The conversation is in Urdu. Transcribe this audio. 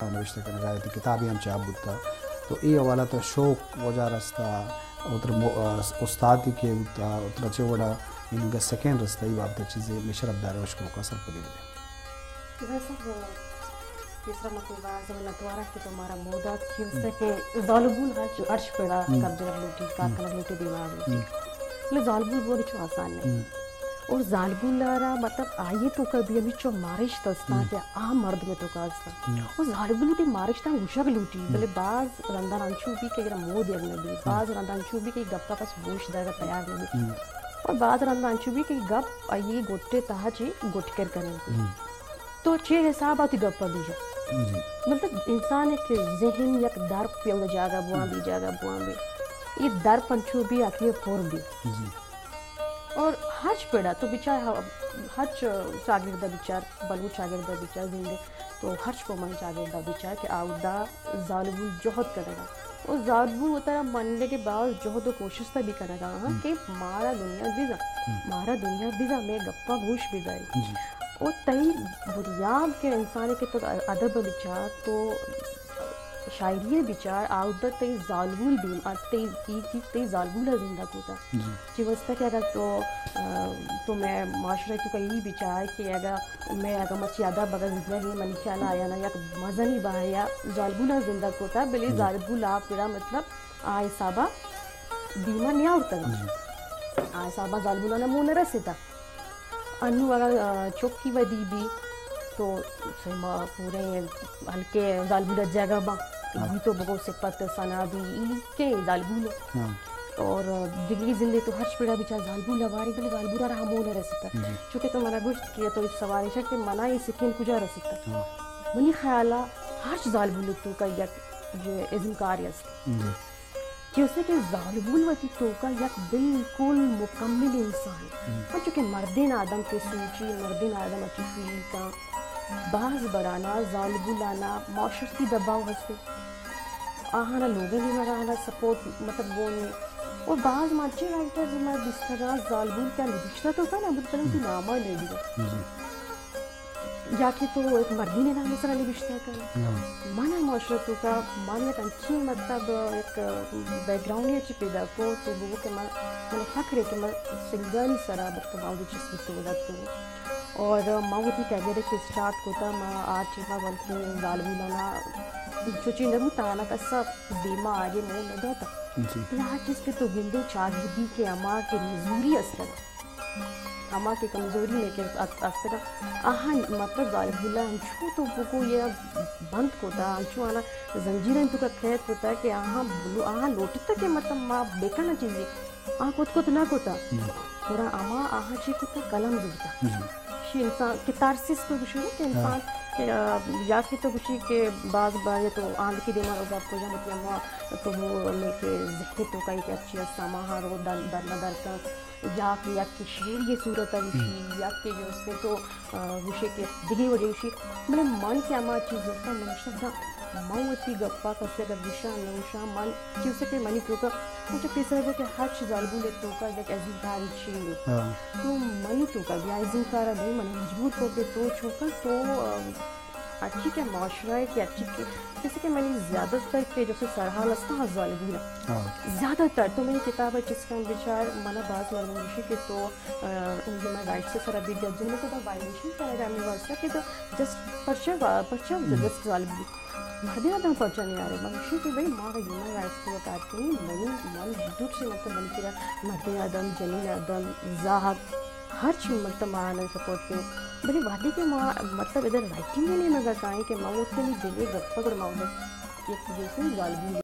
نوشته کنه غایت کتابی هم چاپ بودتا تو ای حوالا تو شوق وجہ رستا اتر استادی کے اتر چه وڑا انگا سیکنڈ رستا ای وابتا چیزیں مشرف داروش کو کسر پدی دے تیسرا مطلب زمانتوارا کہ تمہارا مودا تھی اس سے کہ ظالبول عرش پڑا قبضہ لوٹی کارکن لوٹی دیوار لوٹی لے ظالبول وہ چو آسان نہیں اور ظالبول لارا مطلب آئیے تو کبھی ابھی چو مارش تستا کہ عام مرد میں تو کاستا اور ظالبول تی مارش تا گوشک لوٹی بلے بعض رندان انچو بھی کہ اگر مود یگ نبی بعض رندان انچو بھی کہ گپ کا پس گوش دے گا تیار نبی اور بعض رندان انچو بھی کہ گپ آئیے گوٹے تاہا چی گوٹ کر کریں تو چھ حساب آتی گپا بیجا مطلب انسان ایک ذہن یک در پیو جاگا بوان بھی جاگا بوان بھی یہ در پنچو بھی آتی پور بھی اور حج پیڑا تو بیچار حج چاگردہ بیچار بلو چاگردہ بیچار زندے تو حج کو من چاگردہ بیچار کہ آودہ ظالبول جوہد کرے گا اور ظالبول ہوتا ہے مننے کے بعد جوہد و کوشش تا بھی کرے گا کہ مارا دنیا بیزا میں گپا گوش بھی دائی اور تئی بنیاد کے انسان کے تو ادب بچار تو شاعری بچار آودت تی ظالبول بھی تی ظالبول زندہ کوتا جی واسطہ کہ اگر تو میں معاشرے تو کئی بچار کہ اگر میں اگر مچی ادب بغیر زندگی منی خیال آیا نا یا مزنی بایا ظالبول زندہ کوتا بلی ظالبول آپ پھرا مطلب آئے صابہ دیما نہیں آورتا آئے صابہ ظالبول نا مون رسیتا انو اگر چوکی ودی بھی تو پورے ہلکے ظالبول جگہ با بھی تو بگو سپت سنا بھی کے ظالبول اور دگلی زندے تو ہرچ پیڑا بیچا ظالبول لواری بلی ظالبول رہا مون رسیتا چونکہ تو منا گوشت کیا تو اس سوارشہ کہ منا یہ سکین کجا رسیتا منی خیالا ہرچ ظالبول تو کا یک جو ازم کاری است کہ اس نے کہ ظالبول وتی تو کا یک بالکل مکمل انسان اور چونکہ مردین آدم کے سوچی مردین آدم اچھی فیل کا بعض برانا ظالبولانا معاشرتی دباؤ ہستے آہانا لوگیں بھی مرانا سپورٹ مطلب بولنے اور بعض ماچے رائٹر میں بسترا ظالبول کیا نبشتہ تو تھا نا مطلب تو نامہ لے لیا یا کہ تو ایک مردی نے نام سرا نبشتہ کرنا مانا معاشرتوں کا مانا ایک انچی مطلب ایک بیک گراؤنڈ ہے اچھی پیدا کو تو وہ کہ میں فکر ہے کہ میں سنگل سرا بکتا ماؤ چیز بھی تو وزاد کروں اور ماؤتی کہہ گئے کہ سٹارٹ کو تا میں آج چیزا بلکہ ظالبولانا چوچی نرو تانا کسا دیما آگے مو ندوتا لہا چیز کے تو گندے چاگردی کے اما کے نزوری اثر اما کے کمزوری میں کہ اثر آہاں مطلب ظالبولا انچو تو بکو یہ بند کو تا انچو آنا زنجیریں تو کا قید ہوتا ہے کہ آہاں لوٹتا کہ مطلب ماں بیکانا چیزی آہاں کت نہ کوتا تھوڑا اما آہاں چی کتا کلم زورتا شی انسان کتارسس تو بشو کہ انسان یا کہ تو بشی کہ بعض بار تو آندھ کی دینا ہوگا آپ کو جا مطلب اما تو وہ لے کے ذہنی تو کئی کہ اچھی ساماہا رو در ندر کا یا کہ یک کی شیر یہ صورت وشی یا کہ جو اس نے تو وشی کے دگی وجہ وشی میں من سے اما چیز ہوتا منشتہ دا موتی گپا کسے کا وشا نوشا من چیز سے کہ منی تو کا مجھے پیسر ہے کہ ہر چیز ظالبول تو کا یک عزیز داری چیز تو منی تو کا بھی عزیز کارا بھی منی مجبور کو کہ تو چھوکا تو اچھی کے معاشرہ ہے کہ اچھی کے جیسے کہ میں نے زیادہ تر کہ جو سے سرحال استا ہے ظالبولا زیادہ تر تو میں کتاب ہے جس کا بچار منا بعض مرموشی کہ تو انجھے میں رائٹ سے سر ابھی جب جنہیں تو دا وائلیشن کرنے گا ہمیں واسطہ کہ تو جسٹ پرچہ جسٹ ظالبولی مردی آدم پرچہ نہیں آ رہے منشی کہ بھئی ماں کا ہیومن رائٹس کو کارتی نہیں من دور سے مطلب بن کرا مردی آدم جنین آدم زاہد ہر چیز مطلب ماں نے سپورٹ کی بلی وادی کے ماں مطلب ادھر رائٹنگ میں نہیں مگر کہیں کہ ماں اس کے لیے دلی گپا کر ماں ایک جیسے ظالبول